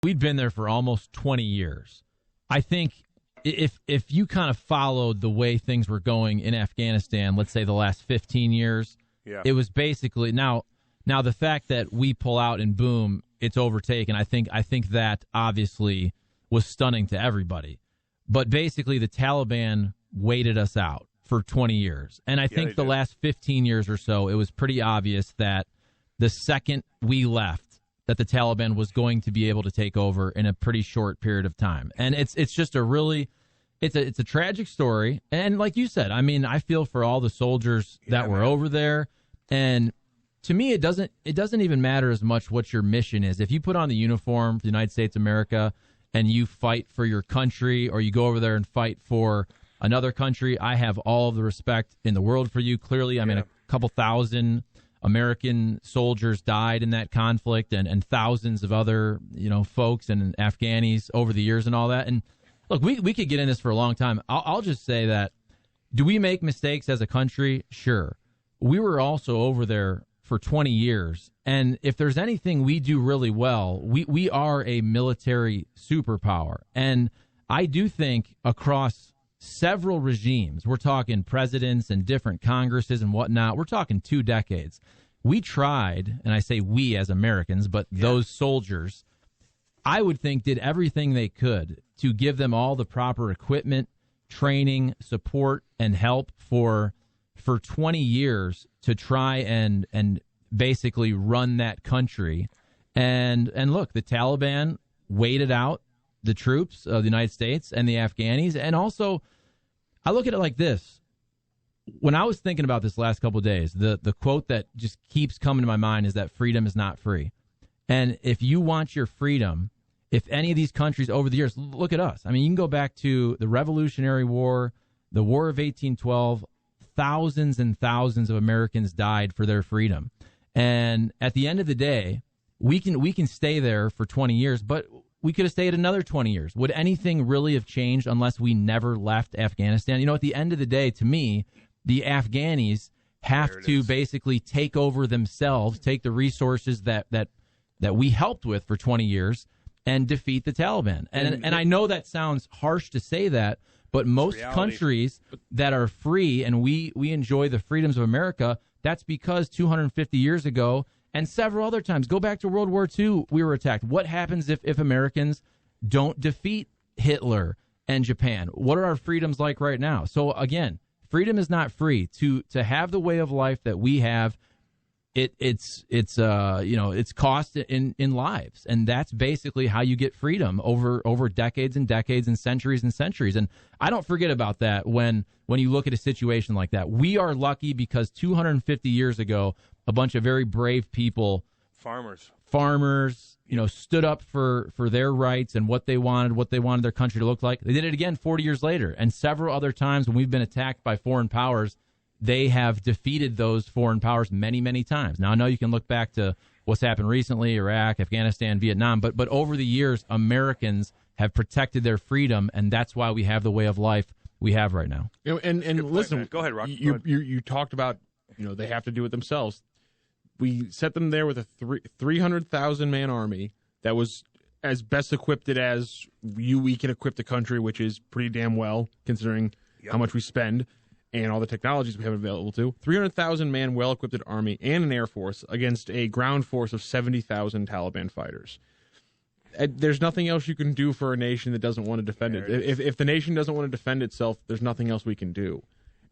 We'd been there for almost 20 years. I think if you kind of followed the way things were going in Afghanistan, let's say the last 15 years, it was basically now the fact that we pull out and boom, it's overtaken. I think that obviously was stunning to everybody. But basically the Taliban waited us out for 20 years. And I think the last 15 years or so, it was pretty obvious that the second we left, that the Taliban was going to be able to take over in a pretty short period of time. And it's just it's a tragic story. And like you said, I mean, I feel for all the soldiers that were over there. And to me, it doesn't even matter as much what your mission is. If you put on the uniform for the United States of America and you fight for your country, or you go over there and fight for another country, I have all of the respect in the world for you. Clearly, I mean, a couple thousand American soldiers died in that conflict, and thousands of other, folks and Afghanis over the years and all that. And look, we could get in this for a long time. I'll just say that, do we make mistakes as a country? Sure. We were also over there for 20 years. And if there's anything we do really well, we are a military superpower. And I do think across several regimes, we're talking presidents and different Congresses and whatnot, we're talking 2 decades. We tried, and I say we as Americans, but those soldiers, I would think, did everything they could to give them all the proper equipment, training, support, and help for 20 years to try and basically run that country. And look, the Taliban waited out the troops of the United States and the Afghanis. And also, I look at it like this. When I was thinking about this last couple of days, the quote that just keeps coming to my mind is that freedom is not free. And if you want your freedom, if any of these countries over the years, look at us. I mean, you can go back to the Revolutionary War, the War of 1812, thousands and thousands of Americans died for their freedom. And at the end of the day, we can stay there for 20 years, but we could have stayed another 20 years. Would anything really have changed unless we never left Afghanistan? At the end of the day, to me, the Afghanis have to basically take over themselves, take the resources that we helped with for 20 years and defeat the Taliban. And I know that sounds harsh to say that, but most countries that are free and we enjoy the freedoms of America, that's because 250 years ago and several other times, go back to World War II, we were attacked. What happens if Americans don't defeat Hitler and Japan? What are our freedoms like right now? So again, freedom is not free. To have the way of life that we have, it's cost in lives, and that's basically how you get freedom over decades and decades and centuries and centuries. And I don't forget about that when you look at a situation like that. We are lucky because 250 years ago, a bunch of very brave people, farmers, stood up for their rights and what they wanted their country to look like. They did it again 40 years later, and several other times when we've been attacked by foreign powers, they have defeated those foreign powers many, many times. Now, I know you can look back to what's happened recently, Iraq, Afghanistan, Vietnam, but over the years, Americans have protected their freedom, and that's why we have the way of life we have right now. And listen, point, go ahead, Rock. You talked about, they have to do it themselves. We set them there with a 300,000-man army that was as best equipped as we can equip the country, which is pretty damn well, considering how much we spend and all the technologies we have available to. 300,000-man well-equipped army and an air force against a ground force of 70,000 Taliban fighters. There's nothing else you can do for a nation that doesn't want to defend it. If the nation doesn't want to defend itself, there's nothing else we can do.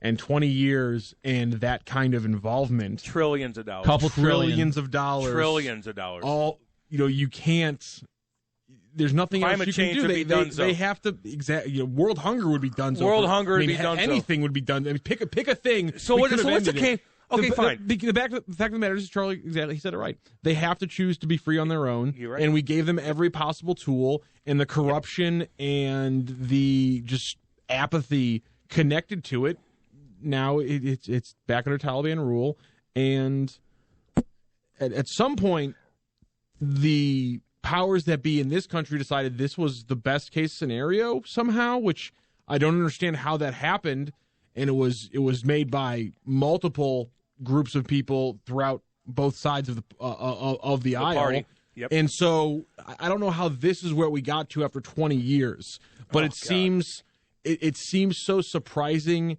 And 20 years and that kind of involvement. Trillions of dollars. Couple trillions of dollars. Trillions of dollars. All, you can't. There's nothing else you can do. They have to. World hunger would be done. World hunger would be done. Anything would be done. I mean, pick a thing. So what's the case? Okay, fine. The fact of the matter is, Charlie, exactly, he said it right. They have to choose to be free on their own, right. And we gave them every possible tool, and the corruption and the just apathy connected to it. Now it's back under Taliban rule, and at some point, the powers that be in this country decided this was the best case scenario somehow, which I don't understand how that happened, and it was made by multiple groups of people throughout both sides of the aisle. Party. Yep. And so I don't know how this is where we got to after 20 years, but it seems so surprising,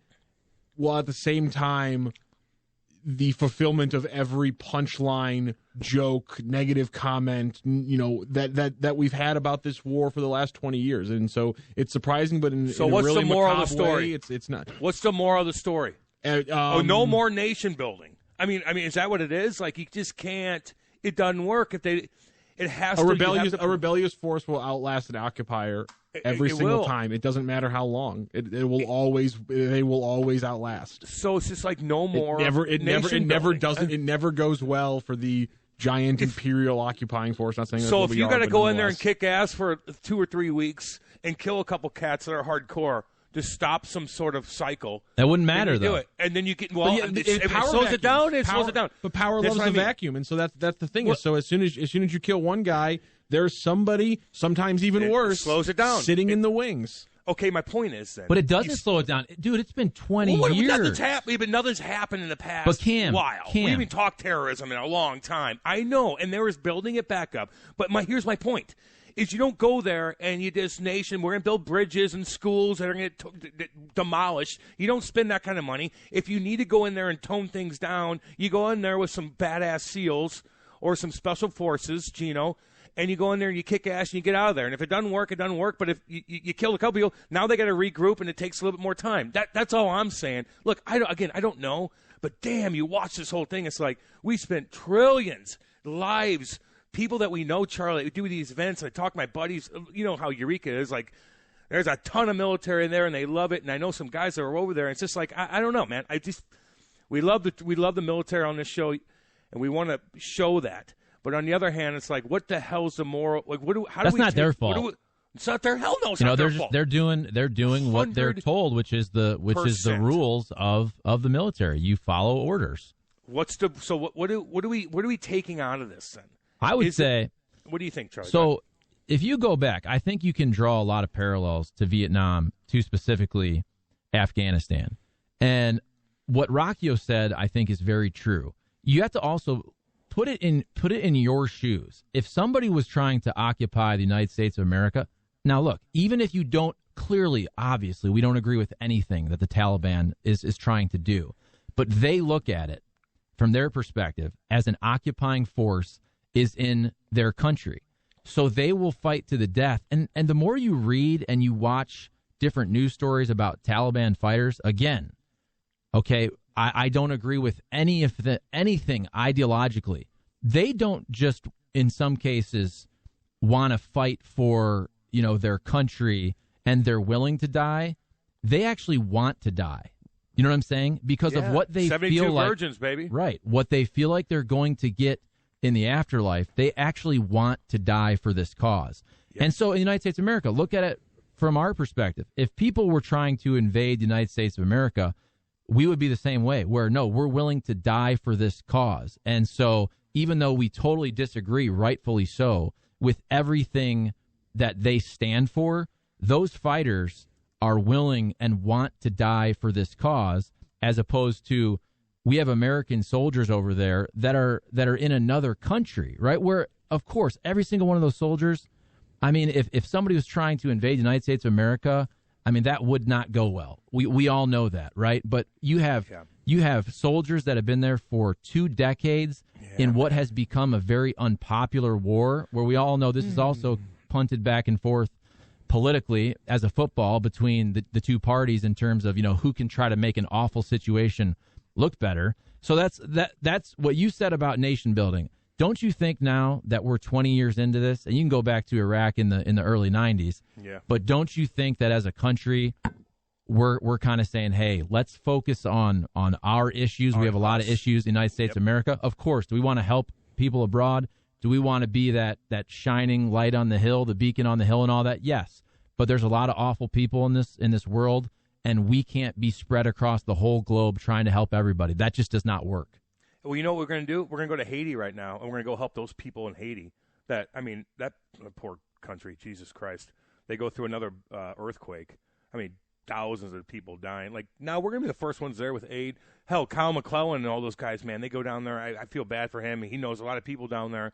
while at the same time the fulfillment of every punchline, joke, negative comment, that we've had about this war for the last 20 years. And so it's surprising, but in what's a really the moral of the story? Way, it's not. What's the moral of the story? No more nation building. I mean, is that what it is? Like, you just can't. It doesn't work if they. It has a to. A rebellious force will outlast an occupier every single time. It doesn't matter how long. It will always. They will always outlast. So it's just like no more. It never goes well for the giant imperial occupying force. Not saying so. If you got to go in there and kick ass for 2 or 3 weeks and kill a couple cats that are hardcore to stop some sort of cycle, that wouldn't matter, though. Do it, and then you get it slows it down. It slows it down. But power loves the vacuum, and so that's the thing. Is so as soon as you kill one guy, there's somebody, sometimes even worse, slows it down, sitting in the wings. Okay, my point is then. But it doesn't slow it down. Dude, it's been 20 years. Nothing's happened in the past while. We haven't talked terrorism in a long time. I know, and there is building it back up. But here's my point. Is you don't go there and we're going to build bridges and schools that are going to get demolished. You don't spend that kind of money. If you need to go in there and tone things down, you go in there with some badass SEALs or some special forces, Gino, and you go in there and you kick ass and you get out of there. And if it doesn't work, it doesn't work. But if you kill a couple people, now they got to regroup and it takes a little bit more time. That's all I'm saying. Look, I don't know, but damn, you watch this whole thing. It's like we spent trillions, lives, people that we know, Charlie, we do these events. I talk to my buddies. You know how Eureka is. Like, there's a ton of military in there, and they love it. And I know some guys that are over there. And it's just like I don't know, man. We love the military on this show, and we want to show that. But on the other hand, it's like, what the hell's the moral? Like, that's not their fault. It's not their hell no. It's not their fault. They're doing what they're told, which is the rules of the military. You follow orders. What are we taking out of this then? I would say. What do you think, Charlie? So, if you go back, I think you can draw a lot of parallels to Vietnam, to specifically Afghanistan. And what Rocchio said, I think, is very true. You have to also put it in your shoes. If somebody was trying to occupy the United States of America, now look, even if you don't clearly, obviously, we don't agree with anything that the Taliban is trying to do, but they look at it from their perspective as an occupying force is in their country. So they will fight to the death. And the more you read and you watch different news stories about Taliban fighters, again, okay, I don't agree with anything ideologically. They don't just, in some cases, want to fight for, their country and they're willing to die. They actually want to die. You know what I'm saying? Because of what they 72 feel like. virgins, baby. Right. What they feel like they're going to get in the afterlife, they actually want to die for this cause. Yep. And so in the United States of America, look at it from our perspective. If people were trying to invade the United States of America, we would be the same way, where, no, we're willing to die for this cause. And so even though we totally disagree, rightfully so, with everything that they stand for, those fighters are willing and want to die for this cause, as opposed to we have American soldiers over there that are in another country, right? Where, of course, every single one of those soldiers, I mean, if somebody was trying to invade the United States of America, I mean, that would not go well. We all know that, right? But you have soldiers that have been there for 2 decades in what has become a very unpopular war, where we all know this is also punted back and forth politically as a football between the two parties in terms of, who can try to make an awful situation look better. So that's what you said about nation building. Don't you think now that we're 20 years into this, and you can go back to Iraq in the early 90s, but don't you think that as a country we're kind of saying, hey, let's focus on our issues. We have a lot of issues in the United States of America. Of course, do we want to help people abroad? Do we want to be that shining light on the hill, the beacon on the hill and all that? Yes. But there's a lot of awful people in this world, and we can't be spread across the whole globe trying to help everybody. That just does not work. Well, you know what we're going to do? We're going to go to Haiti right now, and we're going to go help those people in Haiti. That poor country, Jesus Christ. They go through another earthquake. I mean, thousands of people dying. Like, now we're going to be the first ones there with aid. Hell, Kyle McClellan and all those guys, man, they go down there. I feel bad for him. He knows a lot of people down there.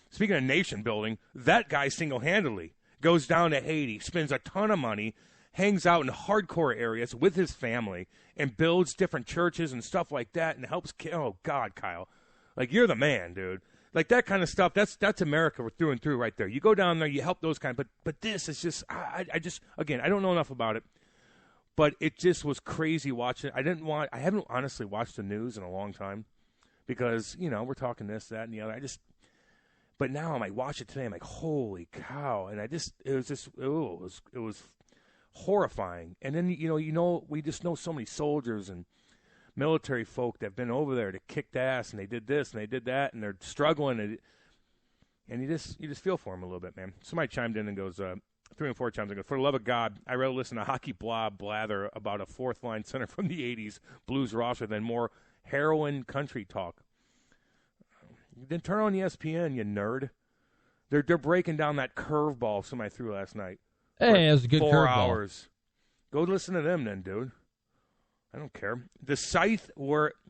speaking of nation building, that guy single-handedly goes down to Haiti, spends a ton of money, hangs out in hardcore areas with his family, and builds different churches and stuff like that, and helps. Oh God, Kyle, like you're the man, dude. Like that kind of stuff. That's America through and through right there. You go down there, you help those kind. But this is just. I just again, I don't know enough about it, but it just was crazy watching. I haven't honestly watched the news in a long time because we're talking this, that, and the other. But now I'm like, watch it today. I'm like, holy cow! And it was horrifying. And then we just know so many soldiers and military folk that have been over there to kick ass, and they did this and they did that, and they're struggling, and you just feel for them a little bit, man. Somebody chimed in and goes, 3 and 4 chimes in and goes, for the love of God, I'd rather listen to Hockey Blob blather about a fourth line center from the '80s blues roster than more heroin country talk. Then turn on ESPN, you nerd. They're breaking down that curveball somebody threw last night. Hey, it was a good 4 curveball. hours. Go listen to them then, dude. I don't care. The Scythe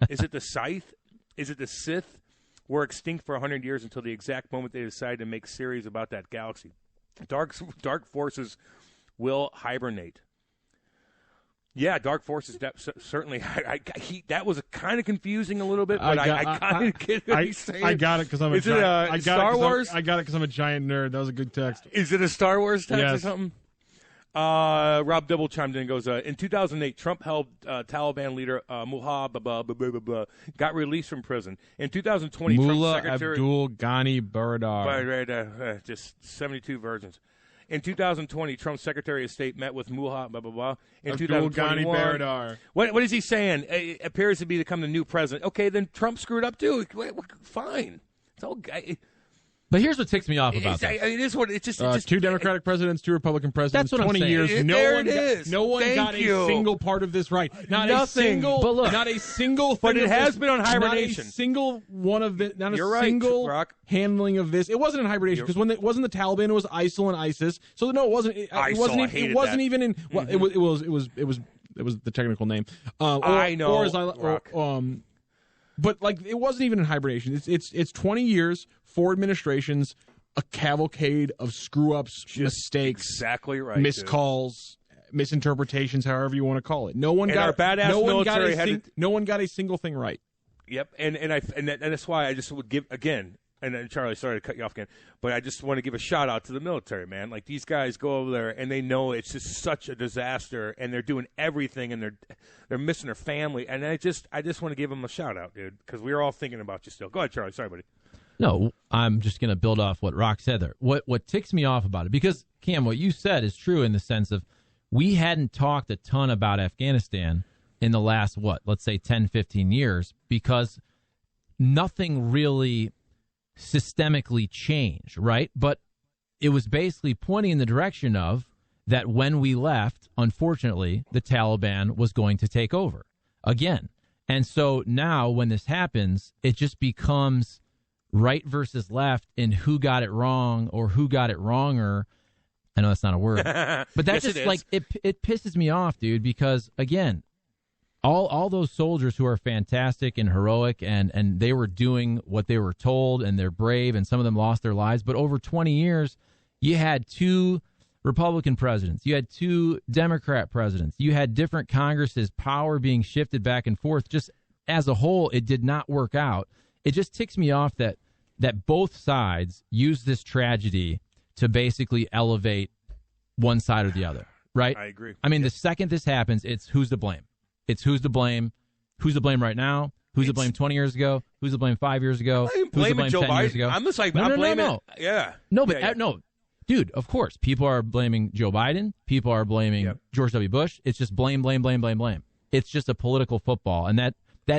is it the Scythe? Is it the Sith? Were extinct for 100 years until the exact moment they decided to make series about that galaxy. Dark forces will hibernate. Yeah, dark forces certainly. That was kind of confusing a little bit, but I kind of get what he's saying. I got it because I'm a giant. Is it Star Wars? I got it because I'm a giant nerd. That was a good text. Is it a Star Wars text yes. or something? Rob Dibble chimed in and goes, in 2008, Trump held Taliban leader Mullah got released from prison. In 2020, Mullah Trump's secretary... Abdul Ghani Baradar. Just 72 versions. In 2020, Trump's Secretary of State met with Mullah In Abdul 2021, Ghani Baradar. What is he saying? It appears to become the new president. Okay, then Trump screwed up too. Fine. It's all... But here's what ticks me off about that. It is what it's just 2 Democratic presidents, 2 Republican presidents. That's what 20 I'm years. saying. No one got a single part of this right. Not a single. But look, not a single. But it has this, been on hibernation. Not a single one of it. Not You're a right, single Rock. handling of this. It wasn't in hibernation because when it wasn't the Taliban, it was ISIL and ISIS. So no, it wasn't. It wasn't even in. Well, Mm-hmm. It was the technical name. I know. But like it wasn't even in hibernation. It's 20 years, 4 administrations. A cavalcade of screw-ups, mistakes, exactly right, miscalls, misinterpretations, however you want to call it. No one got a single thing right. Yep, and that's why I just would give again. And Charlie, sorry to cut you off again, but I just want to give a shout out to the military, man. Like these guys go over there and they know it's just such a disaster, and they're doing everything, and they're missing their family, and I just want to give them a shout out, dude, because we're all thinking about you still. Go ahead, Charlie. Sorry, buddy. No, I'm just going to build off what Rock said there. What ticks me off about it, because, Cam, what you said is true in the sense of we hadn't talked a ton about Afghanistan in the last, let's say 10, 15 years, because nothing really systemically changed, right? But it was basically pointing in the direction of that when we left, unfortunately, the Taliban was going to take over again. And so now when this happens, it just becomes right versus left and who got it wrong or who got it wronger. I know that's not a word, but that's yes, just like it pisses me off, dude, because again, all those soldiers who are fantastic and heroic and they were doing what they were told and they're brave and some of them lost their lives. But over 20 years, you had 2 Republican presidents. You had 2 Democrat presidents. You had different Congresses, power being shifted back and forth. Just as a whole, it did not work out. It just ticks me off that both sides use this tragedy to basically elevate one side or the other, right? I agree. I mean, the second this happens, it's who's to blame. It's who's to blame. Who's to blame right now? Who's to blame 20 years ago? Who's to blame 5 years ago? I'm blaming Joe 10 Biden. years ago? I'm just like, no, I'm blaming. No. Yeah. No, but no. Dude, of course, people are blaming Joe Biden. People are blaming George W. Bush. It's just blame. It's just a political football, and that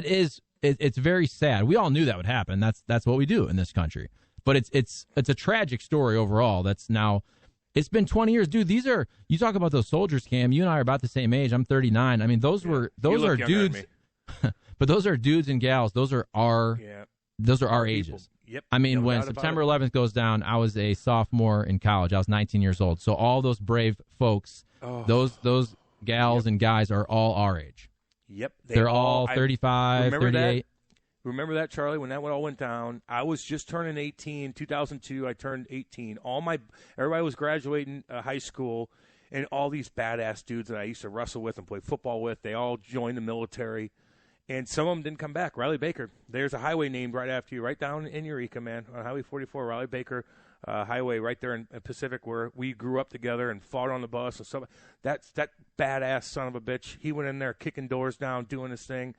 is it's very sad. We all knew that would happen. That's what we do in this country. But it's a tragic story overall. That's now. It's been 20 years, dude. You talk about those soldiers, Cam. You and I are about the same age. I'm 39. I mean, those are dudes, but those are dudes and gals. Those are our ages. Yep. I mean, no when September 11th goes down, I was a sophomore in college. I was 19 years old. So all those brave folks, those gals and guys are all our age. Yep. They're all 35, 38. Remember that, Charlie, when that all went down? I was just turning 18. 2002, I turned 18. Everybody was graduating high school, and all these badass dudes that I used to wrestle with and play football with, they all joined the military, and some of them didn't come back. Riley Baker, there's a highway named right after you, right down in Eureka, man, on Highway 44, Riley Baker Highway right there in Pacific, where we grew up together and fought on the bus and stuff. That badass son of a bitch, he went in there kicking doors down, doing his thing.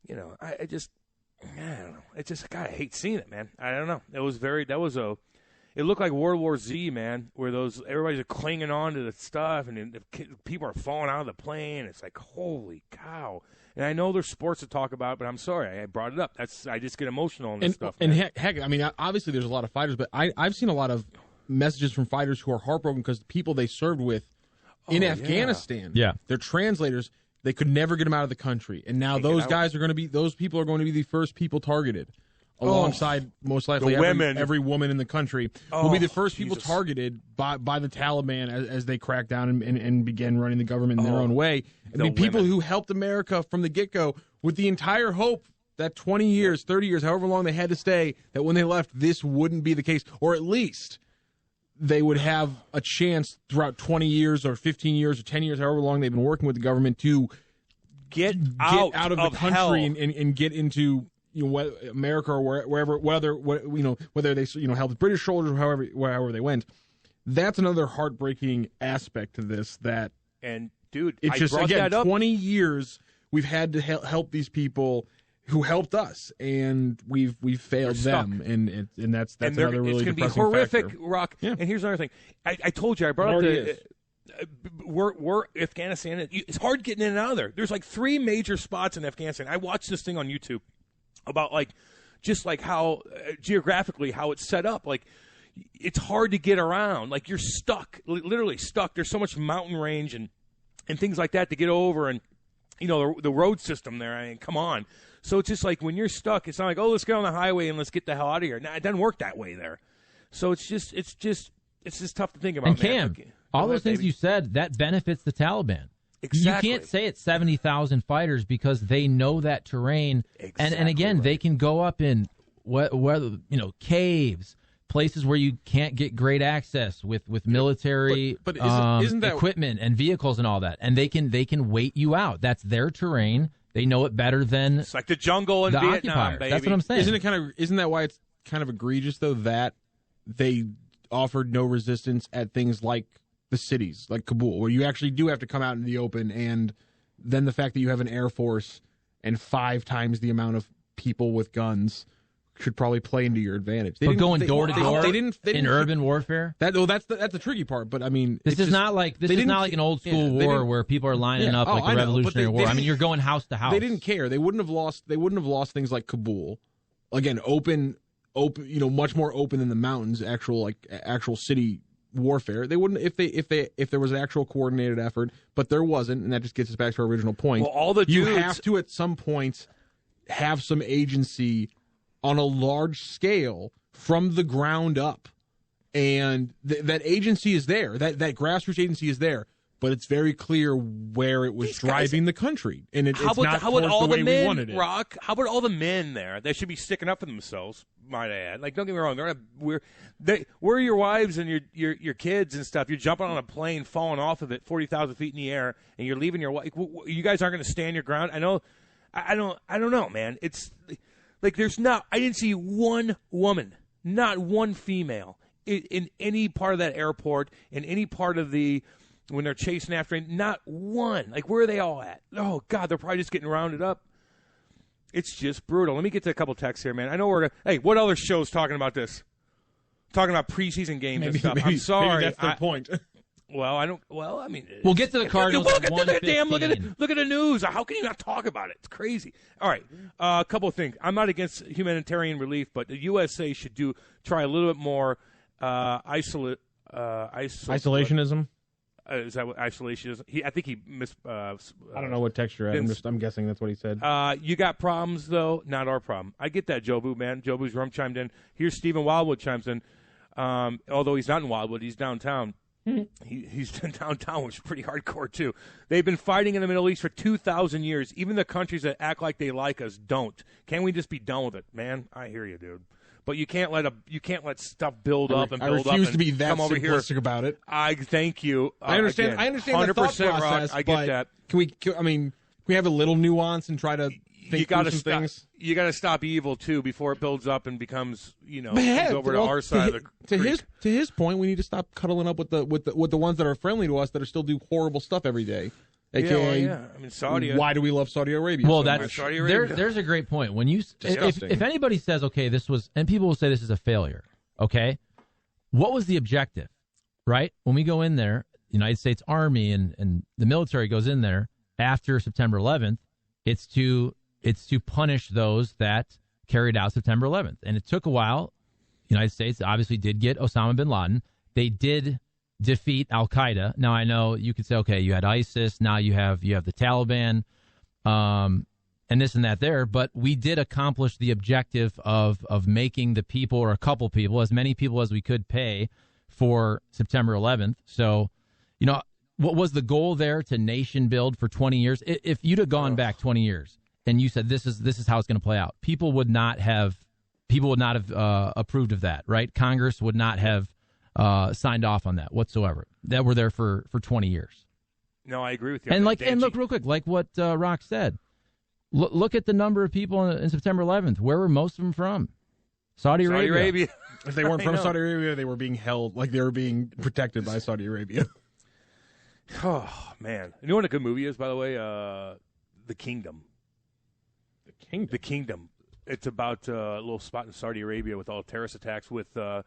You know, I don't know. It's just, God, I hate seeing it, man. I don't know. It looked like World War Z, man, where everybody's clinging on to the stuff, and people are falling out of the plane. It's like, holy cow. And I know there's sports to talk about, but I'm sorry. I brought it up. I just get emotional on this stuff. And heck, I mean, obviously there's a lot of fighters, but I've seen a lot of messages from fighters who are heartbroken because the people they served with in Afghanistan, their translators, they could never get them out of the country. And now those people are going to be the first people targeted. Alongside, most likely, every woman in the country will be the first people targeted by the Taliban as they crack down and begin running the government in their own way. I mean, people who helped America from the get-go with the entire hope that 20 years, 30 years, however long they had to stay, that when they left, this wouldn't be the case. Or at least they would have a chance throughout 20 years or 15 years or 10 years, however long they've been working with the government, to get out of the country and get into America or wherever, whether they held the British soldiers or wherever they went. That's another heartbreaking aspect to this. Dude, it's just, brought again, that up. 20 years we've had to help these people who helped us, and we've failed them, and that's another really depressing factor. It's going to be horrific, Rock. Yeah. And here's another thing. I told you, I brought up we're Afghanistan. It's hard getting in and out of there. There's like 3 major spots in Afghanistan. I watched this thing on YouTube about just how geographically how it's set up. Like, it's hard to get around. Like, you're stuck, literally stuck. There's so much mountain range and things like that to get over, and the road system there. I mean, come on. So it's just like when you're stuck, it's not like, oh, let's get on the highway and let's get the hell out of here. Nah, it doesn't work that way there. So it's just tough to think about. And Cam, all those things you said, that benefits the Taliban. Exactly. You can't say it's 70,000 fighters because they know that terrain, and again, they can go up in caves, places where you can't get great access with military but isn't that equipment and vehicles and all that, and they can wait you out. That's their terrain. They know it better than it's like the jungle in Vietnam, occupier. baby. That's what I'm saying. Isn't that why it's kind of egregious though that they offered no resistance at things like the cities, like Kabul, where you actually do have to come out in the open, and then the fact that you have an Air Force and 5 times the amount of people with guns should probably play into your advantage. But going door to door in urban warfare? That's the tricky part, but I mean... This is not like an old school war where people are lining up like the Revolutionary War. I mean, you're going house to house. They didn't care. They wouldn't have lost things like Kabul. Again, open, much more open than the mountains, actual city warfare. They wouldn't if there was an actual coordinated effort, but there wasn't, and that just gets us back to our original point. Well, all the dudes, you have to at some point have some agency on a large scale from the ground up, and that agency is there. That grassroots agency is there, but it's very clear where it was driving the country, and it's not the way we wanted it. Rock, how about all the men there? They should be sticking up for themselves. Might I add? Like, don't get me wrong, we're your wives and your kids and stuff. You're jumping on a plane, falling off of it 40,000 feet in the air, and you're leaving your wife. You guys aren't going to stand your ground. I know. I don't know, man. It's like I didn't see one woman, not one female in any part of that airport, in any part of when they're chasing after him, not one. Like, where are they all at? Oh, God, they're probably just getting rounded up. It's just brutal. Let me get to a couple texts here, man. I know hey, what other show's talking about this? Talking about preseason games and stuff. I'm sorry. Maybe that's the point. We'll get to the Cardinals. Look at the news. How can you not talk about it? It's crazy. All right, a couple of things. I'm not against humanitarian relief, but the USA should try a little bit more isolationism. Is that what isolation is? I think he missed. I don't know what texture. I'm guessing that's what he said. You got problems though, not our problem. I get that, Jobu, man. Jobu's rum chimed in. Here's Stephen Wildwood chimes in. Although he's not in Wildwood, he's downtown. He's been downtown, which is pretty hardcore, too. They've been fighting in the Middle East for 2,000 years. Even the countries that act like they like us don't. Can't we just be done with it, man? I hear you, dude. But you can't let stuff build up and build up. I refuse to be that come over simplistic here. about it. I thank you. I understand. Again, I understand the thought 100% process. Rock, I get that. Can we have a little nuance and try to think through some things? You got to stop evil too before it builds up and becomes, comes over to our side of the creek. To his point, we need to stop cuddling up with the ones that are friendly to us that are still do horrible stuff every day. AKA, I mean, Saudi. Why do we love Saudi Arabia? Well, so much? Saudi Arabia. There's a great point. When you if anybody says, okay, this was, and people will say this is a failure. Okay, what was the objective? Right? When we go in there, the United States Army and the military goes in there after September 11th. It's to punish those that carried out September 11th, and it took a while. The United States obviously did get Osama bin Laden. They did defeat Al Qaeda. Now I know you could say, okay, you had ISIS. Now you have the Taliban, and this and that there. But we did accomplish the objective of making the people, or a couple people, as many people as we could pay for September 11th. So, what was the goal there? To nation build for 20 years. If you'd have gone back 20 years and you said this is how it's going to play out, people would not have approved of that, right? Congress would not have signed off on that whatsoever. That were there for 20 years. No, I agree with you. And look real quick, like what Rock said. Look at the number of people in September 11th. Where were most of them from? Saudi Arabia. If they weren't from Saudi Arabia, they were being held like they were being protected by Saudi Arabia. Oh man, you know what a good movie is, by the way? The Kingdom. The Kingdom. It's about a little spot in Saudi Arabia with all terrorist attacks with the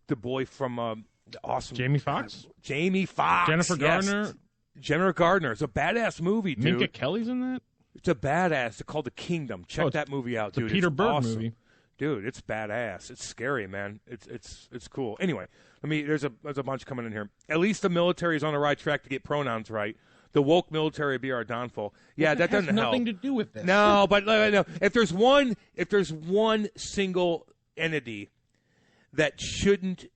boy from the awesome Jamie Foxx. Jennifer Garner. Jennifer Gardner. It's a badass movie, dude. Minka Kelly's in that. It's a badass. It's called The Kingdom. Check that movie out, dude. It's a Peter Berg awesome. movie. Dude, it's badass. It's scary, man. It's cool. Anyway, there's a bunch coming in here. At least the military is on the right track to get pronouns right. The woke military would be our downfall. Yeah, that doesn't help. Has nothing to do with this. No, but no. If there's one single entity that shouldn't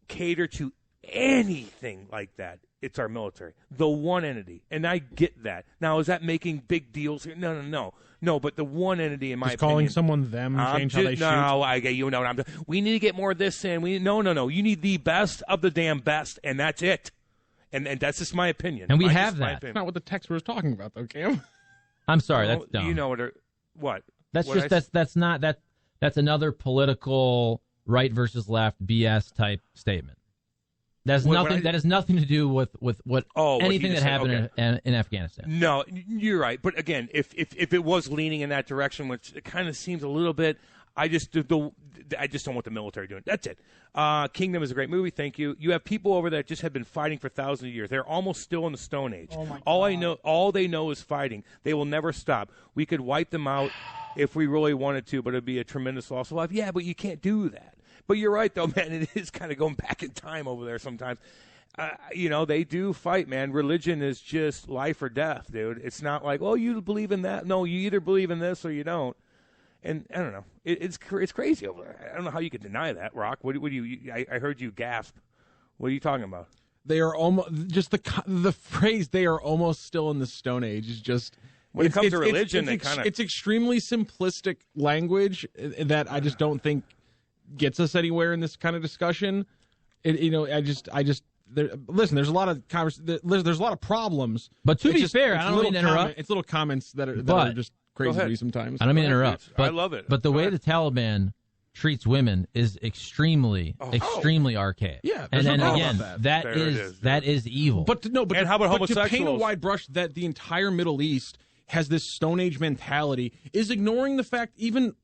cater to anything like that, it's our military. The one entity. And I get that. Now, is that making big deals here? No, but the one entity, in my opinion. Calling someone them change how they shoot? No, I get you. No, we need to get more of this in. No. You need the best of the damn best, and that's it. And that's just my opinion. And we have that. That's not what the text was talking about, though, Cam. I'm sorry, that's dumb. You know what? That's another political right versus left BS type statement. That has nothing to do with anything that happened in Afghanistan. No, you're right. But again, if it was leaning in that direction, which it kind of seems a little bit, I just don't want the military doing it. That's it. Kingdom is a great movie. Thank you. You have people over there that just have been fighting for thousands of years. They're almost still in the Stone Age. Oh my God. All they know is fighting. They will never stop. We could wipe them out if we really wanted to, but it'd be a tremendous loss of life. Yeah, but you can't do that. But you're right, though, man. It is kind of going back in time over there sometimes. They do fight, man. Religion is just life or death, dude. It's not like, oh, you believe in that. No, you either believe in this or you don't. And I don't know. It's crazy over there. I don't know how you could deny that, Rock. What do you? I heard you gasp. What are you talking about? They are almost just the phrase. They are almost still in the Stone Age is just. When it comes to religion, it's extremely simplistic language that I just don't think gets us anywhere in this kind of discussion. Listen, there's a lot of there's a lot of problems. But to be fair, I don't mean to interrupt. It's little comments that are just crazy to me sometimes. I don't mean to interrupt. I love it. But the way the Taliban treats women is extremely archaic. Yeah, and then again, that is evil. But how about homosexuals? To paint a wide brush that the entire Middle East has this Stone Age mentality is ignoring the fact even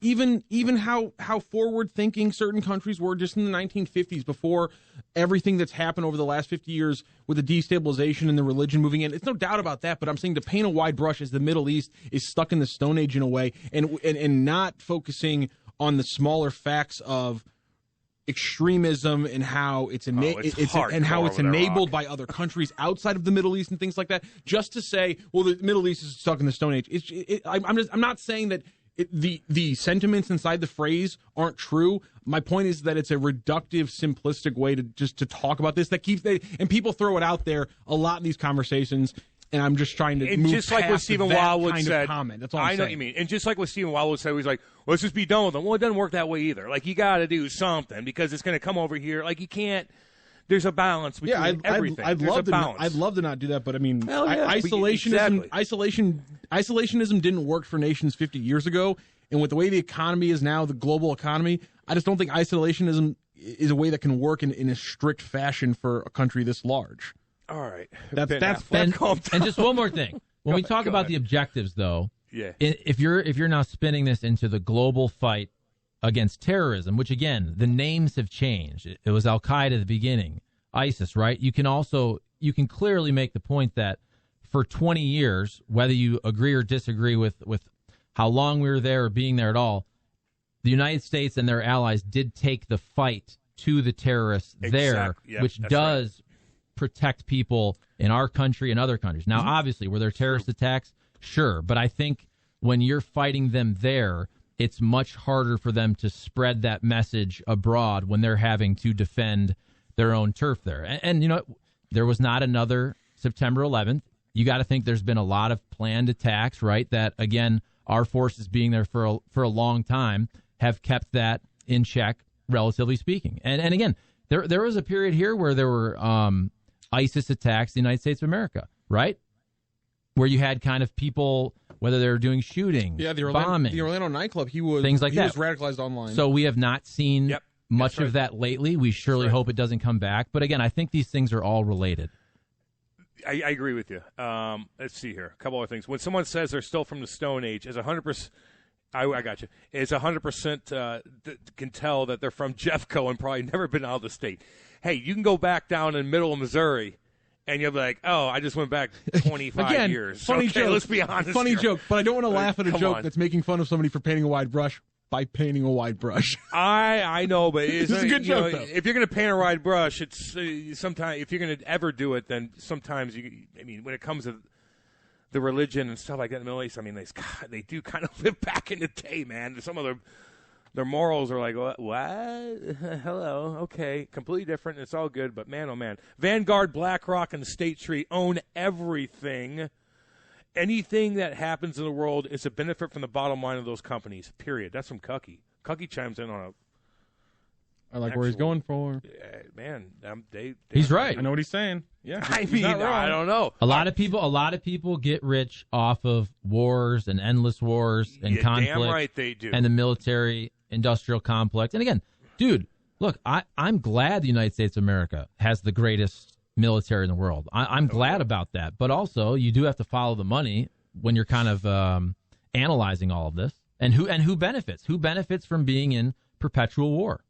how forward thinking certain countries were just in the 1950s before everything that's happened over the last 50 years with the destabilization and the religion moving in. It's no doubt about that, but I'm saying to paint a wide brush as the Middle East is stuck in the Stone Age in a way and not focusing on the smaller facts of extremism and how it's enabled by other countries outside of the Middle East and things like that. Just to say, well, the Middle East is stuck in the Stone Age. I'm not saying that the sentiments inside the phrase aren't true. My point is that it's a reductive, simplistic way to talk about this and people throw it out there a lot in these conversations. And I'm just trying to move just like what past Stephen that Wildwood kind said. of comment. That's all I'm saying. I know what you mean. And just like what Stephen Wildwood said, he's like, let's just be done with them. Well, it doesn't work that way either. Like, you got to do something because it's going to come over here. Like, you can't. There's a balance between everything. I'd love to not do that, but I mean, isolationism didn't work for nations 50 years ago, and with the way the economy is now, the global economy, I just don't think isolationism is a way that can work in a strict fashion for a country this large. All right, and just one more thing. When we talk about the objectives, though, if you're now spinning this into the global fight against terrorism, which again, the names have changed. It was Al Qaeda at the beginning, ISIS, right? You can clearly make the point that for 20 years, whether you agree or disagree with how long we were there or being there at all, the United States and their allies did take the fight to the terrorists there, which does protect people in our country and other countries. Now, obviously, were there terrorist attacks? Sure. But I think when you're fighting them there, it's much harder for them to spread that message abroad when they're having to defend their own turf there. And you know, there was not another September 11th. You got to think there's been a lot of planned attacks, right? That, again, our forces being there for a long time have kept that in check, relatively speaking. And again, there was a period here where there were ISIS attacks in the United States of America, right? Where you had kind of people, whether they were doing shootings, bombing. The Orlando nightclub, he was radicalized online. So we have not seen much of that lately. We surely hope it doesn't come back. But again, I think these things are all related. I agree with you. Let's see here. A couple other things. When someone says they're still from the Stone Age, is 100%. I got you. It's 100% can tell that they're from Jeffco and probably never been out of the state. Hey, you can go back down in middle of Missouri, and you'll be like, "Oh, I just went back 25 years." Funny joke. Let's be honest. Funny joke, but I don't want to laugh at a joke that's making fun of somebody for painting a wide brush by painting a wide brush. I know, but it's a good joke. Though. If you're going to paint a wide brush, it's sometimes if you're going to ever do it, then sometimes when it comes to the religion and stuff like that in the Middle East, I mean, they do kind of live back in the day, man. Some of their morals are like, what? Hello, okay, completely different. It's all good, but man, oh man, Vanguard, BlackRock, and the State Street own everything. Anything that happens in the world is a benefit from the bottom line of those companies. Period. That's from Cucky. Cucky chimes in on I like where he's going for. Man, he's right. I know what he's saying. Yeah, I mean, I don't know. A lot of people get rich off of wars and endless wars and conflict. Damn right they do. And the military-industrial complex. And again, dude, look, I'm glad the United States of America has the greatest military in the world. I'm glad about that. But also, you do have to follow the money when you're kind of analyzing all of this. And who benefits? Who benefits from being in perpetual war?